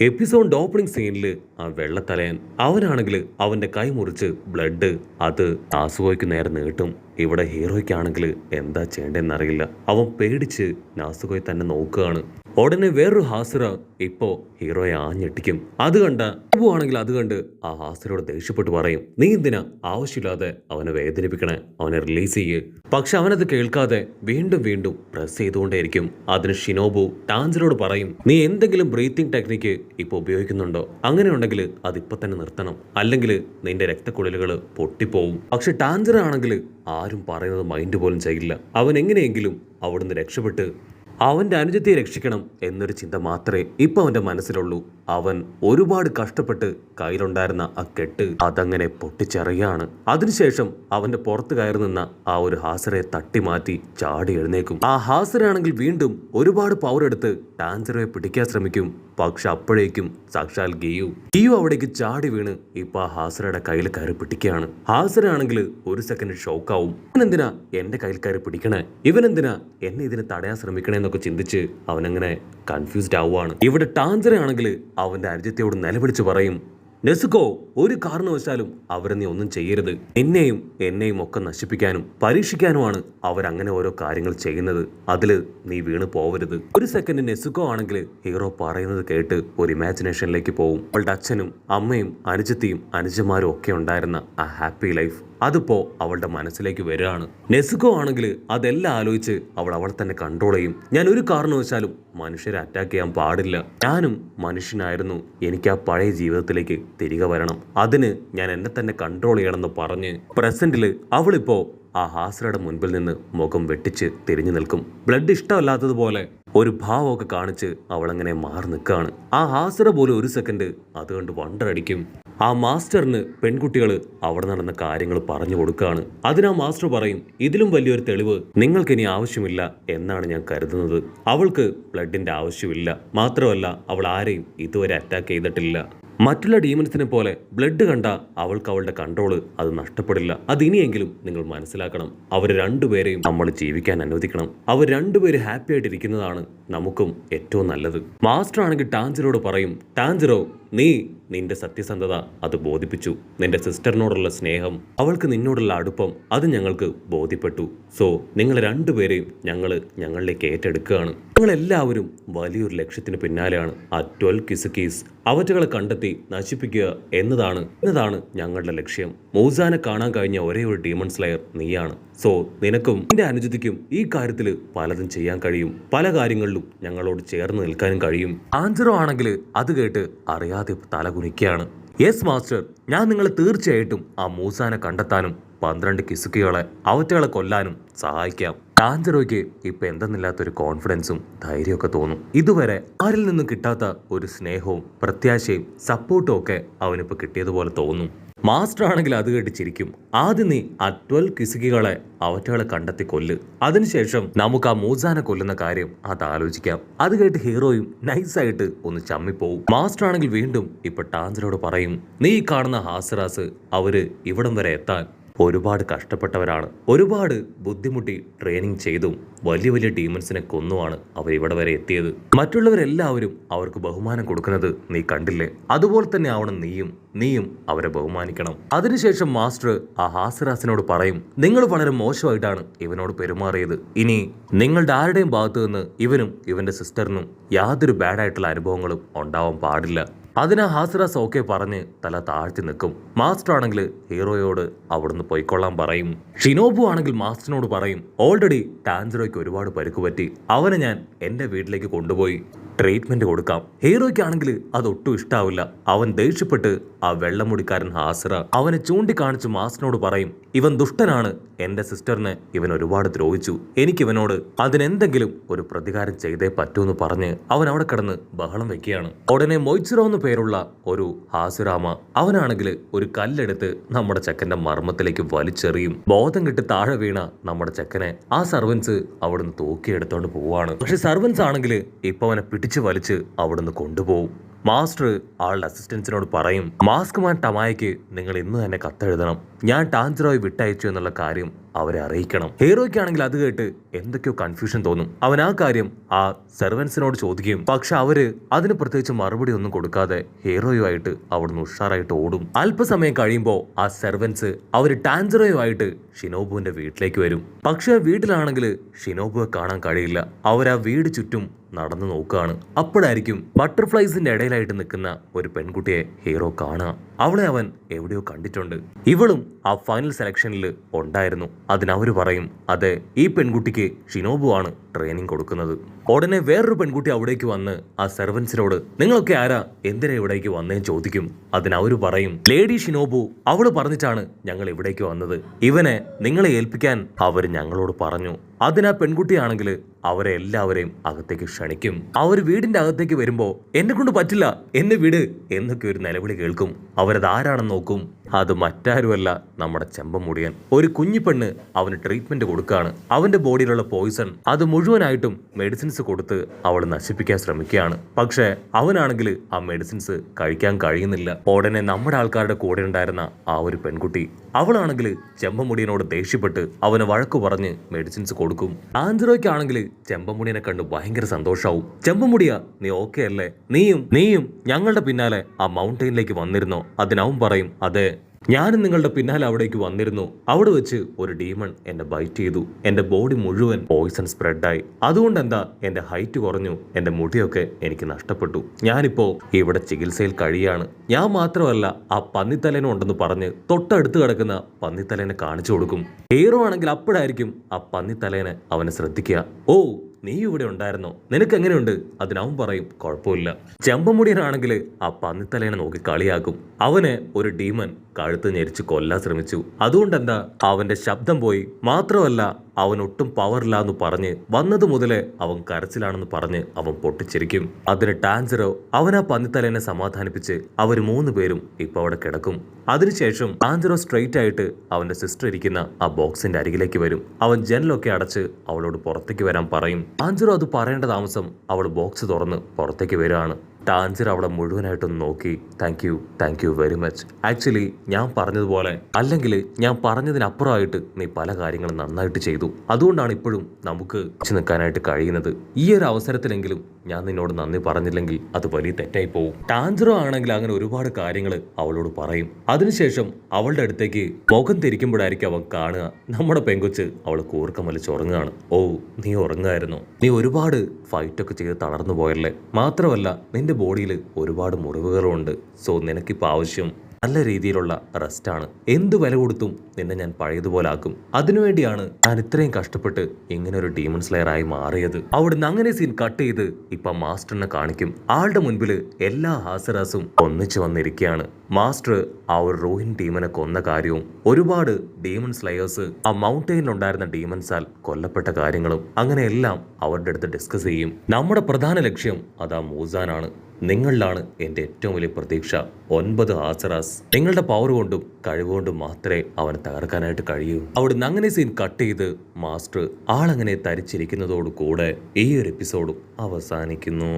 Episode opening സീനിൽ ആ വെള്ളത്തലയൻ അവനാണെങ്കിൽ അവന്റെ കൈ മുറിച്ച് ബ്ലഡ് അത് നാസുകോയ്ക്ക് നേരെ നീട്ടും. ഇവിടെ ഹീറോയ്ക്കാണെങ്കിൽ എന്താ ചെയ്യേണ്ടതെന്നറിയില്ല. അവൻ പേടിച്ച് നാസുകോയെ തന്നെ നോക്കുകയാണ്. ഉടനെ വേറൊരു ഹാസിറ ഇപ്പോ ഹീറോയെ ആഞ്ഞെട്ടിക്കും. അത് കണ്ട ആണെങ്കിൽ അത് കണ്ട് ആ ഹാസിറോട് ദേഷ്യപ്പെട്ട് പറയും, നീ എന്തിനാ ആവശ്യമില്ലാതെ അവനെ വേദനിപ്പിക്കണേ, അവനെ റിലീസ് ചെയ്യ്. പക്ഷെ അവനത് കേൾക്കാതെ വീണ്ടും വീണ്ടും പ്രസ് ചെയ്തുകൊണ്ടേയിരിക്കും. അതിന് ഷിനോബു ടാൻജറോട് പറയും, നീ എന്തെങ്കിലും ബ്രീത്തിങ് ടെക്നിക്ക് ഇപ്പൊ ഉപയോഗിക്കുന്നുണ്ടോ? അങ്ങനെ ഉണ്ടെങ്കിൽ അതിപ്പോ തന്നെ നിർത്തണം, അല്ലെങ്കിൽ നിന്റെ രക്തക്കുഴലുകൾ പൊട്ടിപ്പോവും. പക്ഷെ ടാൻജർ ആണെങ്കിൽ ആരും പറയുന്നത് മൈൻഡ് പോലും ചെയ്യില്ല. അവൻ എങ്ങനെയെങ്കിലും അവിടുന്ന് രക്ഷപ്പെട്ട് അവന്റെ അനുജത്തെ രക്ഷിക്കണം എന്നൊരു ചിന്ത മാത്രമേ ഇപ്പൊ അവന്റെ മനസ്സിലുള്ളൂ. അവൻ ഒരുപാട് കഷ്ടപ്പെട്ട് കയ്യിലുണ്ടായിരുന്ന ആ കെട്ട് അതങ്ങനെ പൊട്ടിച്ചെറിയാണ്. അതിനുശേഷം അവന്റെ പുറത്ത് കയറി നിന്ന ആ ഒരു ഹാസറയെ തട്ടി മാറ്റി ചാടി എഴുന്നേക്കും. ആ ഹാസറയാണെങ്കിൽ വീണ്ടും ഒരുപാട് പവർ എടുത്ത് ടാൻജറയെ പിടിക്കാൻ ശ്രമിക്കും. പക്ഷെ അപ്പോഴേക്കും സാക്ഷാൽ ഗിയു അവിടേക്ക് ചാടി വീണ് ഇപ്പൊ ആ ഹാസറയുടെ കയ്യിൽ കയറി പിടിക്കുകയാണ്. ഹാസറയാണെങ്കിൽ ഒരു സെക്കൻഡ് ഷോക്കാവും. ഇവനെന്തിനാ എന്റെ കയ്യിൽ കയറി പിടിക്കണേ, ഇവനെന്തിനാ എന്നെ ഇതിന് തടയാൻ ശ്രമിക്കണേ എന്നൊക്കെ ചിന്തിച്ച് അവനങ്ങനെ കൺഫ്യൂസ്ഡ് ആവുകയാണ്. ഇവിടെ ടാൻജറയാണെങ്കിൽ അവന്റെ അനുജത്തിയോട് നിലവിളിച്ച് പറയും, നെസുക്കോ, ഒരു കാരണവശാലും അവരെ നീ ഒന്നും ചെയ്യരുത്. നിന്നെയും എന്നെയും ഒക്കെ നശിപ്പിക്കാനും പരീക്ഷിക്കാനുമാണ് അവരങ്ങനെ ഓരോ കാര്യങ്ങൾ ചെയ്യുന്നത്. അതില് നീ വീണ് പോവരുത്. ഒരു സെക്കൻഡ് നെസുക്കോ ആണെങ്കിൽ ഹീറോ പറയുന്നത് കേട്ട് ഒരു ഇമാജിനേഷനിലേക്ക് പോവും. അവളുടെ അച്ഛനും അമ്മയും അനുജത്തിയും അനുജന്മാരും ഒക്കെ ഉണ്ടായിരുന്ന ആ ഹാപ്പി ലൈഫ് അതിപ്പോ അവളുടെ മനസ്സിലേക്ക് വരികയാണ്. നെസുക്കോ ആണെങ്കിൽ അതെല്ലാം ആലോചിച്ച് അവളെ തന്നെ കൺട്രോൾ ചെയ്യും. ഞാൻ ഒരു കാരണവശാലും മനുഷ്യരെ അറ്റാക്ക് ചെയ്യാൻ പാടില്ല. ഞാനും മനുഷ്യനായിരുന്നു. എനിക്ക് ആ പഴയ ജീവിതത്തിലേക്ക് തിരികെ വരണം. അതിന് ഞാൻ എന്നെ തന്നെ കൺട്രോൾ ചെയ്യണമെന്ന് പറഞ്ഞ് പ്രസന്റില് അവളിപ്പോ ആ ഹാസറയുടെ മുൻപിൽ നിന്ന് മുഖം വെട്ടിച്ച് തിരിഞ്ഞു നിൽക്കും. ബ്ലഡ് ഇഷ്ടമല്ലാത്തതുപോലെ ഒരു ഭാവമൊക്കെ കാണിച്ച് അവളങ്ങനെ മാറി നിൽക്കുകയാണ്. ആ ഹാസറ പോലും ഒരു സെക്കൻഡ് അതുകൊണ്ട് വണ്ടടിക്കും. ആ മാസ്റ്ററിന് പെൺകുട്ടികൾ അവിടെ നടന്ന കാര്യങ്ങൾ പറഞ്ഞു കൊടുക്കുകയാണ്. അതിനാ മാസ്റ്റർ പറയും, ഇതിലും വലിയൊരു തെളിവ് നിങ്ങൾക്കിനി ആവശ്യമില്ല എന്നാണ് ഞാൻ കരുതുന്നത്. അവൾക്ക് ബ്ലഡിന്റെ ആവശ്യമില്ല. മാത്രമല്ല അവൾ ആരെയും ഇതുവരെ അറ്റാക്ക് ചെയ്തിട്ടില്ല. മറ്റുള്ള ഡീമൻസിനെ പോലെ ബ്ലഡ് കണ്ട അവൾക്ക് അവളുടെ കൺട്രോള് അത് നഷ്ടപ്പെടില്ല. അതിനിയെങ്കിലും നിങ്ങൾ മനസ്സിലാക്കണം. അവർ രണ്ടുപേരെയും നമ്മൾ ജീവിക്കാൻ അനുവദിക്കണം. അവർ രണ്ടുപേരും ഹാപ്പി ആയിട്ടിരിക്കുന്നതാണ് നമുക്കും ഏറ്റവും നല്ലത്. മാസ്റ്റർ ആണെങ്കിൽ ടാൻജറോട് പറയും, ടാൻജറോ, നീ നിന്റെ സത്യസന്ധത അത് ബോധിപ്പിച്ചു. നിന്റെ സിസ്റ്ററിനോടുള്ള സ്നേഹം, അവൾക്ക് നിന്നോടുള്ള അടുപ്പം അത് ഞങ്ങൾക്ക് ബോധ്യപ്പെട്ടു. സോ നിങ്ങൾ രണ്ടുപേരെയും ഞങ്ങളിലേക്ക് ഏറ്റെടുക്കുകയാണ്. ഞങ്ങളെല്ലാവരും വലിയൊരു ലക്ഷ്യത്തിന് പിന്നാലെയാണ്. ആ 12 കിസുക്കീസ് അവറ്റകളെ കണ്ടെത്തി നശിപ്പിക്കുക എന്നതാണ് ഞങ്ങളുടെ ലക്ഷ്യം. മൂസാനെ കാണാൻ കഴിഞ്ഞ ഒരേ ഒരു ഡീമൺ സ്ലെയർ നീയാണ്. സോ നിനക്കും നിന്റെ അനുജത്തിക്കും ഈ കാര്യത്തിൽ പലതും ചെയ്യാൻ കഴിയും. പല കാര്യങ്ങളിലും ഞങ്ങളോട് ചേർന്ന് നിൽക്കാനും കഴിയും. ആഞ്ചറോ ആണെങ്കിൽ അത് കേട്ട് അറിയാതെ തല കുനിക്കുകയാണ്. യെസ് മാസ്റ്റർ, ഞാൻ നിങ്ങളെ തീർച്ചയായിട്ടും ആ മൂസാനെ കണ്ടെത്താനും 12 കിസുക്കികളെ അവറ്റകളെ കൊല്ലാനും സഹായിക്കാം. ടാൻജറോയ്ക്ക് ഇപ്പൊ എന്തെന്നില്ലാത്തൊരു കോൺഫിഡൻസും ധൈര്യമൊക്കെ തോന്നും. ഇതുവരെ ആരിൽ നിന്നും കിട്ടാത്ത ഒരു സ്നേഹവും പ്രത്യാശയും സപ്പോർട്ടും ഒക്കെ അവനിപ്പോ കിട്ടിയതുപോലെ തോന്നും. മാസ്റ്റർ ആണെങ്കിൽ അത് കേട്ട് ചിരിക്കും. ആദ്യം നീ ആ 12 കിസുകികളെ അവറ്റകളെ കണ്ടെത്തി കൊല്ല്. അതിനുശേഷം നമുക്ക് ആ മൂസാനെ കൊല്ലുന്ന കാര്യം അത് ആലോചിക്കാം. അത് കേട്ട് ഹീറോയും നൈസായിട്ട് ഒന്ന് ചമ്മിപ്പോവും. മാസ്റ്റർ ആണെങ്കിൽ വീണ്ടും ഇപ്പൊ ടാൻജറോട് പറയും, നീ കാണുന്ന ഹാസിറാസ് അവര് ഇവിടം വരെ എത്താൻ ഒരുപാട് കഷ്ടപ്പെട്ടവരാണ്. ഒരുപാട് ബുദ്ധിമുട്ടി ട്രെയിനിങ് ചെയ്തും വലിയ വലിയ ഡീമൻസിനെ കൊന്നുമാണ് അവർ ഇവിടെ വരെ എത്തിയത്. മറ്റുള്ളവരെല്ലാവരും അവർക്ക് ബഹുമാനം കൊടുക്കുന്നത് നീ കണ്ടില്ലേ? അതുപോലെ തന്നെ ആവണം നീയും അവരെ ബഹുമാനിക്കണം. അതിനുശേഷം മാസ്റ്റർ ആ ഹാസിറാസിനോട് പറയും, നിങ്ങൾ വളരെ മോശമായിട്ടാണ് ഇവനോട് പെരുമാറിയത്. ഇനി നിങ്ങളുടെ ആരുടെയും ഭാഗത്തു നിന്ന് ഇവനും ഇവന്റെ സിസ്റ്ററിനും യാതൊരു ബാഡായിട്ടുള്ള അനുഭവങ്ങളും ഉണ്ടാവാൻ പാടില്ല. അതിനാ ഹാസിറാസ് ഓക്കെ പറഞ്ഞ് തല താഴ്ത്തി നിൽക്കും. മാസ്റ്റർ ആണെങ്കിൽ ഹീറോയോട് അവിടുന്ന് പോയിക്കൊള്ളാൻ പറയും. ഷിനോബു ആണെങ്കിൽ മാസ്റ്ററിനോട് പറയും, ഓൾറെഡി ടാൻജറോയ്ക്ക് ഒരുപാട് പരിക്ക് പറ്റി. അവനെ ഞാൻ എന്റെ വീട്ടിലേക്ക് കൊണ്ടുപോയി ട്രീറ്റ്മെന്റ് കൊടുക്കാം. ഹീറോയ്ക്കാണെങ്കിൽ അതൊട്ടും ഇഷ്ടാവില്ല. അവൻ ദേഷ്യപ്പെട്ട് ആ വെള്ളമുടിക്കാരൻ ഹാസിറ അവനെ ചൂണ്ടിക്കാണിച്ച് മാസ്റ്ററിനോട് പറയും, ഇവൻ ദുഷ്ടനാണ്. എന്റെ സിസ്റ്ററിനെ ഇവൻ ഒരുപാട് ദ്രോഹിച്ചു. എനിക്കിവനോട് അതിനെന്തെങ്കിലും ഒരു പ്രതികാരം ചെയ്തേ പറ്റൂന്ന് പറഞ്ഞ് അവൻ അവിടെ കിടന്ന് ബഹളം വെക്കുകയാണ്. ഉടനെ മൊയ്ച്ചിറോ എന്ന് പേരുള്ള ഒരു ഹാസിറാമ അവനാണെങ്കിൽ ഒരു കല്ലെടുത്ത് നമ്മുടെ ചെക്കന്റെ മർമ്മത്തിലേക്ക് വലിച്ചെറിയും. ബോധം കിട്ടി താഴെ വീണ നമ്മുടെ ചെക്കനെ ആ സർവൻസ് അവിടുന്ന് തൂക്കിയെടുത്തോണ്ട് പോവാണ്. പക്ഷെ സർവൻസ് ആണെങ്കിൽ ഇപ്പൊ അവനെ പിടിച്ചു വലിച്ച് അവിടുന്ന് കൊണ്ടുപോകും. മാസ്റ്റർ ആളുടെ അസിസ്റ്റൻസിനോട് പറയും, മാസ്ക് മാൻ ടമായക്ക് നിങ്ങൾ ഇന്ന് തന്നെ കത്തെഴുതണം. ഞാൻ ടാൻജിറോയെ വിട്ടയച്ചു എന്നുള്ള കാര്യം അവരെ അറിയിക്കണം. ഹീറോയ്ക്കാണെങ്കിൽ അത് കേട്ട് എന്തൊക്കെയോ കൺഫ്യൂഷൻ തോന്നും. അവൻ ആ കാര്യം ആ സെർവൻസിനോട് ചോദിക്കുകയും പക്ഷെ അവര് അതിന് പ്രത്യേകിച്ച് മറുപടി ഒന്നും കൊടുക്കാതെ ഹീറോയുമായിട്ട് അവിടുന്ന് ഉഷാറായിട്ട് ഓടും. അല്പസമയം കഴിയുമ്പോൾ ആ സെർവൻസ് അവര് ടാൻജിറോയുമായിട്ട് ഷിനോബുവിന്റെ വീട്ടിലേക്ക് വരും. പക്ഷെ ആ വീട്ടിലാണെങ്കിൽ ഷിനോബുവെ കാണാൻ കഴിയില്ല. അവരാ വീട് ചുറ്റും നടന്നു നോക്കുകയാണ്. അപ്പോഴായിരിക്കും ബട്ടർഫ്ലൈസിന്റെ ഇടയിലായിട്ട് നിൽക്കുന്ന ഒരു പെൺകുട്ടിയെ ഹീറോ കാണുക. അവളെ അവൻ എവിടെയോ കണ്ടിട്ടുണ്ട്. ഇവളും ആ ഫൈനൽ സെലക്ഷനിൽ ഉണ്ടായിരുന്നു. അതിനവര് പറയും അതെ, ഈ പെൺകുട്ടിക്ക് ഷിനോബു ആണ് ട്രെയിനിങ് കൊടുക്കുന്നത്. ഉടനെ വേറൊരു പെൺകുട്ടി അവിടേക്ക് വന്ന് ആ സെർവൻസിനോട് നിങ്ങളൊക്കെ ആരാ, എന്തിനാ ഇവിടേക്ക് വന്നേന്ന് ചോദിക്കും. അതിനവര് പറയും ലേഡി ഷിനോബു അവള് പറഞ്ഞിട്ടാണ് ഞങ്ങൾ ഇവിടേക്ക് വന്നത്. ഇവനെ നിങ്ങളെ ഏൽപ്പിക്കാൻ അവർ ഞങ്ങളോട് പറഞ്ഞു. അതിനാ പെൺകുട്ടിയാണെങ്കിൽ അവരെ എല്ലാവരെയും അകത്തേക്ക് ക്ഷണിക്കും. അവർ വീടിന്റെ അകത്തേക്ക് വരുമ്പോ എന്നെ കൊണ്ട് പറ്റില്ല, എന്നെ വിട് എന്നൊക്കെ ഒരു നിലവിളി കേൾക്കും. അവരത് ആരാണെന്ന് നോക്കും. അത് മറ്റാരുമല്ല, നമ്മുടെ ചെമ്പമുടിയൻ. ഒരു കുഞ്ഞു പെണ്ണ് അവന് ട്രീറ്റ്മെന്റ് കൊടുക്കുകയാണ്. അവന്റെ ബോഡിയിലുള്ള പോയിസൺ അത് മുഴുവനായിട്ടും മെഡിസിൻസ് കൊടുത്ത് അവൾ നശിപ്പിക്കാൻ ശ്രമിക്കുകയാണ്. പക്ഷെ അവനാണെങ്കിൽ ആ മെഡിസിൻസ് കഴിക്കാൻ കഴിയുന്നില്ല. ഉടനെ നമ്മുടെ ആൾക്കാരുടെ കൂടെ ഉണ്ടായിരുന്ന ആ ഒരു പെൺകുട്ടി അവളാണെങ്കിൽ ചെമ്പമുടിയനോട് ദേഷ്യപ്പെട്ട് അവന് വഴക്കു പറഞ്ഞ് മെഡിസിൻസ് കൊടുക്കും. ആഞ്ചറോയ്ക്കാണെങ്കിൽ ചെമ്പമുടിയനെ കണ്ട് ഭയങ്കര സന്തോഷാവും. ചെമ്പമുടിയ, നീ ഓക്കെ അല്ലേ? നീയും ഞങ്ങളുടെ പിന്നാലെ ആ മൗണ്ടെയിനിലേക്ക് വന്നിരുന്നോ? അതിനവൻ പറയും അതെ, ഞാനും നിങ്ങളുടെ പിന്നാലെ അവിടേക്ക് വന്നിരുന്നു. അവിടെ വെച്ച് ഒരു ഡീമൺ എന്നെ ബൈറ്റ് ചെയ്തു. എന്റെ ബോഡി മുഴുവൻ പോയിസൺ സ്പ്രെഡായി. അതുകൊണ്ട് എന്താ എന്റെ ഹൈറ്റ് കുറഞ്ഞു, എന്റെ മുടിയൊക്കെ എനിക്ക് നഷ്ടപ്പെട്ടു. ഞാനിപ്പോ ഇവിടെ ചികിത്സയിൽ കഴിയാണ്. ഞാൻ മാത്രമല്ല, ആ പന്നിത്തലേനും ഉണ്ടെന്ന് പറഞ്ഞ് തൊട്ടടുത്ത് കിടക്കുന്ന പന്നിത്തലേനെ കാണിച്ചു കൊടുക്കും. ഹീറോ ആണെങ്കിൽ അപ്പോഴായിരിക്കും ആ പന്നിത്തലേനെ അവനെ ശ്രദ്ധിക്കുക. ഓ, നീ ഇവിടെ ഉണ്ടായിരുന്നോ? നിനക്ക് എങ്ങനെയുണ്ട്? അതിനവൻ പറയും കുഴപ്പമില്ല. ചെമ്പമുടിയനാണെങ്കിൽ ആ പന്നിത്തലേനെ നോക്കി കളിയാക്കും. അവനെ ഒരു ഡീമൻ കഴുത്ത് ഞെരിച്ച് കൊല്ലാൻ ശ്രമിച്ചു. അതുകൊണ്ട് എന്താ അവന്റെ ശബ്ദം പോയി. മാത്രമല്ല അവൻ ഒട്ടും പവറില്ല എന്ന് പറഞ്ഞ് വന്നത് മുതലേ അവൻ കരച്ചിലാണെന്ന് പറഞ്ഞ് അവൻ പൊട്ടിച്ചിരിക്കും. അതിന് ടാൻജിറോ അവൻ ആ പന്നിത്തലേനെ സമാധാനിപ്പിച്ച് അവർ 3 പേരും ഇപ്പൊ അവിടെ കിടക്കും. അതിനുശേഷം ടാൻജിറോ സ്ട്രെയിറ്റ് ആയിട്ട് അവന്റെ സിസ്റ്റർ ഇരിക്കുന്ന ആ ബോക്സിന്റെ അരികിലേക്ക് വരും. അവൻ ജനലൊക്കെ അടച്ച് അവളോട് പുറത്തേക്ക് വരാൻ പറയും. ടാൻജിറോ അത് പറയേണ്ട താമസം അവൾ ബോക്സ് തുറന്ന് പുറത്തേക്ക് വരികയാണ്. ടാൻജിറോ അവളെ മുഴുവനായിട്ടൊന്ന് നോക്കി thank you very much. Actually ഞാൻ പറഞ്ഞതുപോലെ അല്ലെങ്കിൽ ഞാൻ പറഞ്ഞതിനപ്പുറമായിട്ട് നീ പല കാര്യങ്ങളും നന്നായിട്ട് ചെയ്തു. അതുകൊണ്ടാണ് ഇപ്പോഴും നമുക്ക് നിൽക്കാനായിട്ട് കഴിയുന്നത്. ഈ ഒരു അവസരത്തിലെങ്കിലും ഞാൻ നിന്നോട് നന്ദി പറഞ്ഞില്ലെങ്കിൽ അത് വലിയ തെറ്റായി പോകും. ടാൻജിറോ ആണെങ്കിൽ അങ്ങനെ ഒരുപാട് കാര്യങ്ങൾ അവളോട് പറയും. അതിനുശേഷം അവളുടെ അടുത്തേക്ക് മുഖം തിരിക്കുമ്പോഴായിരിക്കും അവൻ കാണുക നമ്മുടെ പെങ്കൊച്ച് അവൾ കൂർക്കം വലിച്ച് ഉറങ്ങുകയാണ്. ഓ, നീ ഉറങ്ങുമായിരുന്നോ? നീ ഒരുപാട് ഫൈറ്റൊക്കെ ചെയ്ത് തളർന്നു പോയല്ലേ? മാത്രമല്ല നിന്റെ ബോഡിയിൽ ഒരുപാട് മുറിവുകളുണ്ട്. സോ നിനക്കിപ്പോൾ ആവശ്യം നല്ല രീതിയിലുള്ള റെസ്റ്റാണ്. എന്ത് വില കൊടുത്തും നിന്നെ ഞാൻ പഴയതുപോലെ ആക്കും. അതിനുവേണ്ടിയാണ് ഞാൻ ഇത്രയും കഷ്ടപ്പെട്ട് ഇങ്ങനെ ഒരു ഡീമൺ സ്ലെയർ ആയി മാറിയത്. അവിടുന്ന് അങ്ങനെ സീൻ കട്ട് ചെയ്ത് ഇപ്പൊ മാസ്റ്ററിനെ കാണിക്കും. ആളുടെ മുൻപിൽ എല്ലാ ഹാസറാസും ഒന്നിച്ചു വന്നിരിക്കുകയാണ്. മാസ്റ്റർ ആ ഒരു റോഹിൻ ഡീമനെ കൊന്ന കാര്യവും ഒരുപാട് ഡീമൺ സ്ലെയേഴ്സ് ആ മൗണ്ടെയിനിലുണ്ടായിരുന്ന ഡീമൺസാൽ കൊല്ലപ്പെട്ട കാര്യങ്ങളും അങ്ങനെയെല്ലാം അവരുടെ അടുത്ത് ഡിസ്കസ് ചെയ്യും. നമ്മുടെ പ്രധാന ലക്ഷ്യം അതാ മൂസാനാണ്. നിങ്ങളിലാണ് എൻ്റെ ഏറ്റവും വലിയ പ്രതീക്ഷ. 9 ഹാസറാസ്. നിങ്ങളുടെ പവർ കൊണ്ടും കഴിവുകൊണ്ടും മാത്രമേ അവനെ തകർക്കാനായിട്ട് കഴിയൂ. അവിടുന്ന് അങ്ങനെ സീൻ കട്ട് ചെയ്ത് മാസ്റ്റർ ആളങ്ങനെ തരിച്ചിരിക്കുന്നതോടു കൂടെ ഈ ഒരു എപ്പിസോഡും അവസാനിക്കുന്നു.